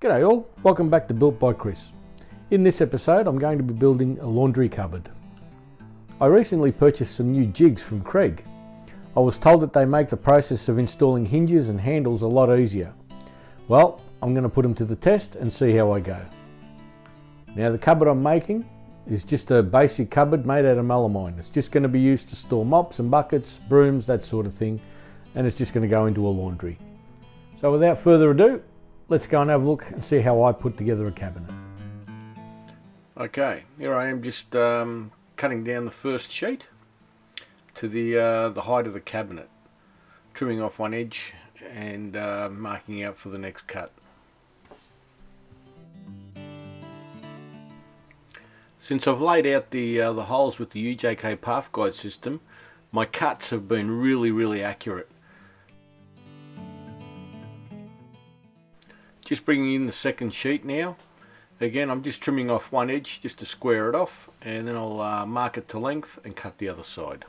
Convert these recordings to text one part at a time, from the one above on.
G'day all, welcome back to Built by Chris. In this episode I'm going to be building a laundry cupboard. I recently purchased some new jigs from Craig. I was told that they make the process of installing hinges and handles a lot easier. Well, I'm going to put them to the test and see how I go. Now the cupboard I'm making is just a basic cupboard made out of melamine. It's just going to be used to store mops and buckets, brooms, that sort of thing, and it's just going to go into a laundry. So without further ado, let's go and have a look and see how I put together a cabinet. Okay, here I am just cutting down the first sheet to the height of the cabinet, trimming off one edge and marking out for the next cut. Since I've laid out the holes with the UJK Path Guide system, my cuts have been really accurate. Just bringing in the second sheet now. Again, I'm just trimming off one edge just to square it off, and then I'll mark it to length and cut the other side.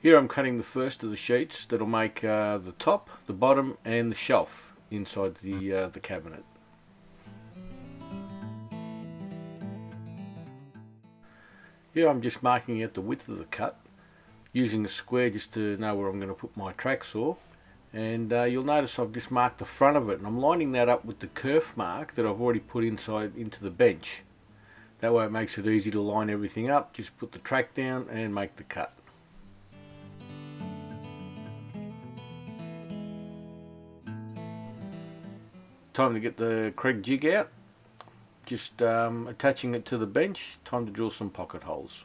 Here I'm cutting the first of the sheets that'll make the top, the bottom and the shelf inside the cabinet. Here I'm just marking out the width of the cut, using a square just to know where I'm going to put my track saw. And you'll notice I've just marked the front of it, and I'm lining that up with the kerf mark that I've already put inside into the bench. That way it makes it easy to line everything up. Just put the track down and make the cut. Time to get the Craig jig out, just attaching it to the bench. Time to drill some pocket holes.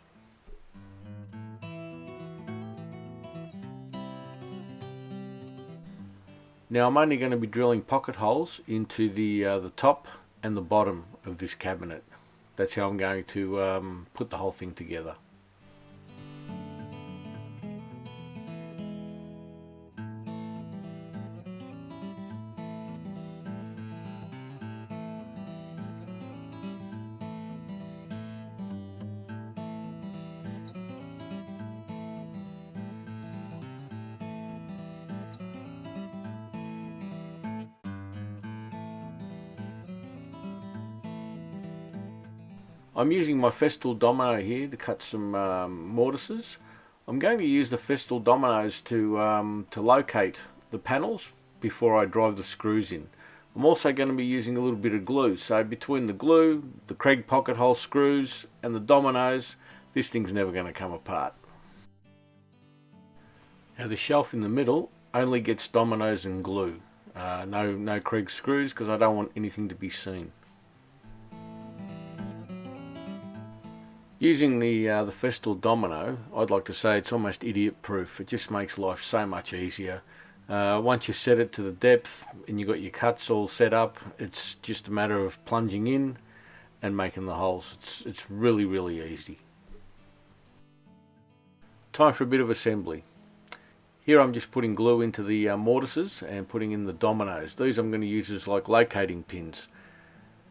Now I'm only going to be drilling pocket holes into the top and the bottom of this cabinet. That's how I'm going to put the whole thing together. I'm using my Festool domino here to cut some mortises. I'm going to use the Festool dominoes to locate the panels before I drive the screws in. I'm also going to be using a little bit of glue, so between the glue, the Craig pocket hole screws and the dominoes, this thing's never going to come apart. Now the shelf in the middle only gets dominoes and glue, no Craig screws, because I don't want anything to be seen. Using the Festool domino, I'd like to say it's almost idiot proof. It just makes life so much easier. Once you set it to the depth and you've got your cuts all set up, it's just a matter of plunging in and making the holes. It's really easy. Time for a bit of assembly. Here I'm just putting glue into the mortises and putting in the dominoes. These I'm going to use as like locating pins.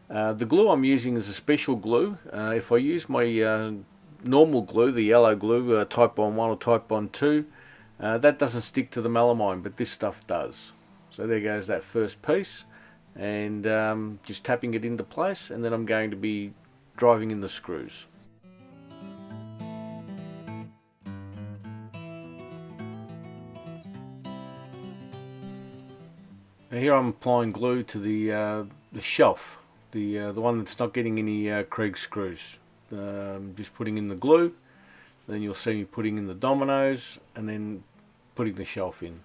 The glue I'm using is a special glue. If I use my normal glue, the yellow glue, Titebond 1 or Titebond 2, that doesn't stick to the melamine, but this stuff does. So there goes that first piece, and just tapping it into place, and then I'm going to be driving in the screws. Now here I'm applying glue to the shelf. The one that's not getting any Craig screws. Just putting in the glue, then you'll see me putting in the dominoes and then putting the shelf in.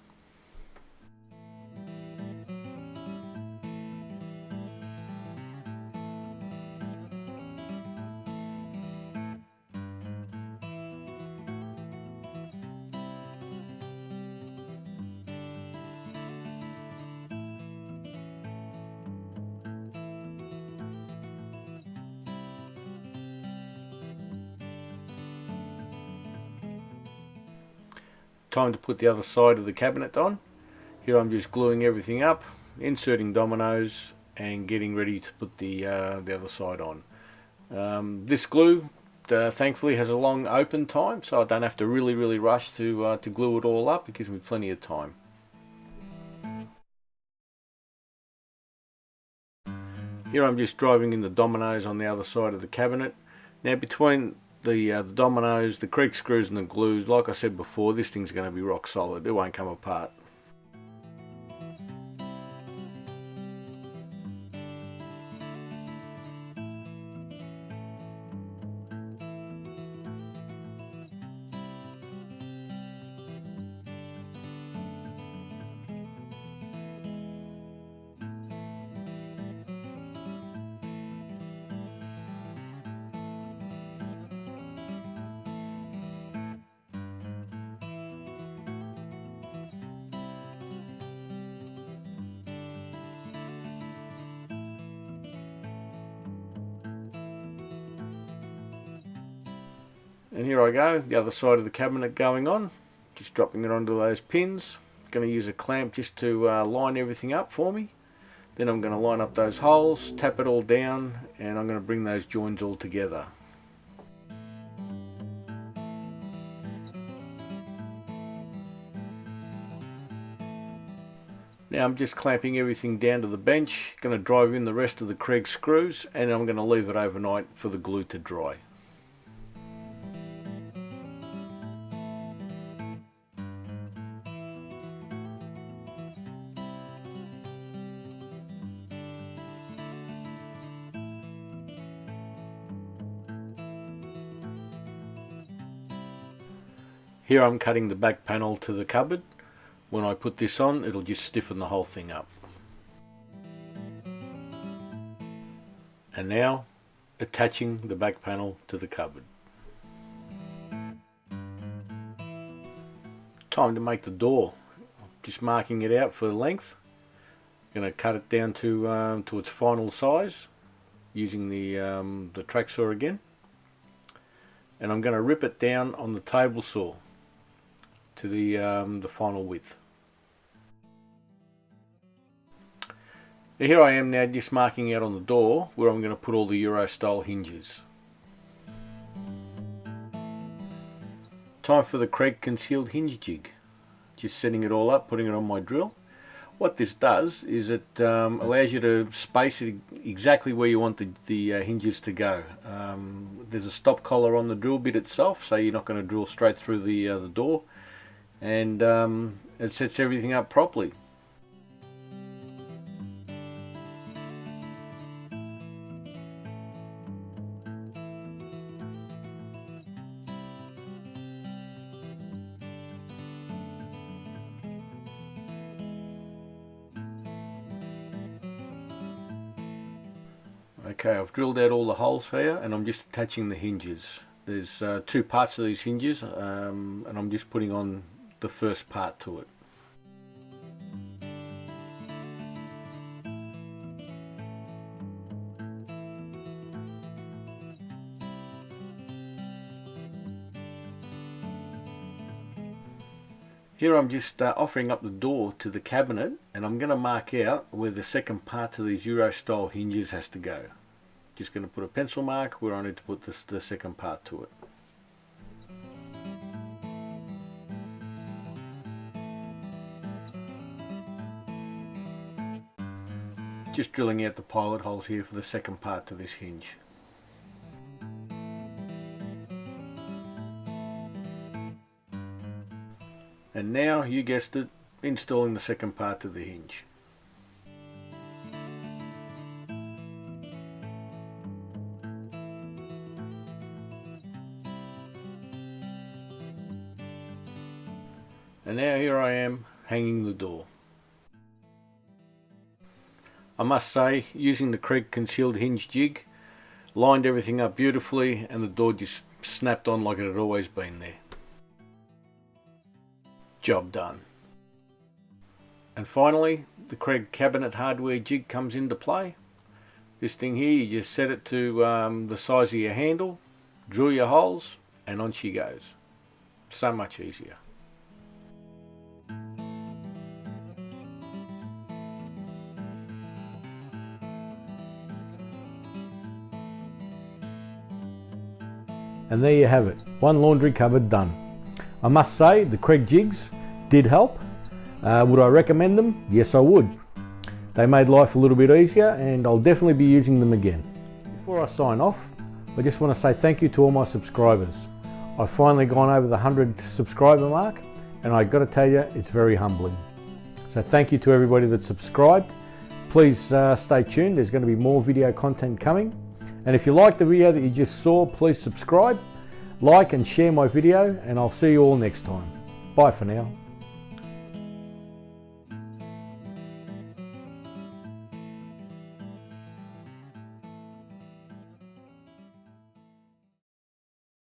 Time to put the other side of the cabinet on. Here I'm just gluing everything up, inserting dominoes and getting ready to put the other side on. This glue thankfully has a long open time, so I don't have to really rush to glue it all up. It gives me plenty of time. Here I'm just driving in the dominoes on the other side of the cabinet. Now between the dominoes, the Kreg screws and the glues, like I said before, this thing's going to be rock solid. It won't come apart. And here I go, the other side of the cabinet going on, just dropping it onto those pins. Going to use a clamp just to line everything up for me. Then I'm going to line up those holes, tap it all down, and I'm going to bring those joins all together. Now I'm just clamping everything down to the bench, going to drive in the rest of the Kreg screws, and I'm going to leave it overnight for the glue to dry. Here I'm cutting the back panel to the cupboard. When I put this on, it'll just stiffen the whole thing up. And now, attaching the back panel to the cupboard. Time to make the door. Just marking it out for the length. Going to cut it down to its final size using the track saw again. And I'm going to rip it down on the table saw to the final width. Now here I am now just marking out on the door where I'm going to put all the Euro style hinges. Time for the Kreg concealed hinge jig. Just setting it all up, putting it on my drill. What this does is it allows you to space it exactly where you want the hinges to go. There's a stop collar on the drill bit itself, so you're not going to drill straight through the door, and it sets everything up properly. Okay, I've drilled out all the holes here and I'm just attaching the hinges. There's two parts of these hinges and I'm just putting on the first part to it. Here I'm just offering up the door to the cabinet, and I'm going to mark out where the second part to these Euro style hinges has to go. Just going to put a pencil mark where I need to put the second part to it. Just drilling out the pilot holes here for the second part to this hinge. And now, you guessed it, installing the second part to the hinge. And now here I am hanging the door. I must say, using the Kreg concealed hinge jig, lined everything up beautifully and the door just snapped on like it had always been there. Job done. And finally, the Kreg cabinet hardware jig comes into play. This thing here, you just set it to the size of your handle, drill your holes, and on she goes. So much easier. And there you have it, one laundry cupboard done. I must say the Kreg jigs did help. Would I recommend them? Yes, I would. They made life a little bit easier and I'll definitely be using them again. Before I sign off, I just want to say thank you to all my subscribers. I've finally gone over the 100 subscriber mark and I got to tell you, it's very humbling. So thank you to everybody that subscribed. Please stay tuned, there's going to be more video content coming. And if you like the video that you just saw, please subscribe, like and share my video, and I'll see you all next time. Bye for now.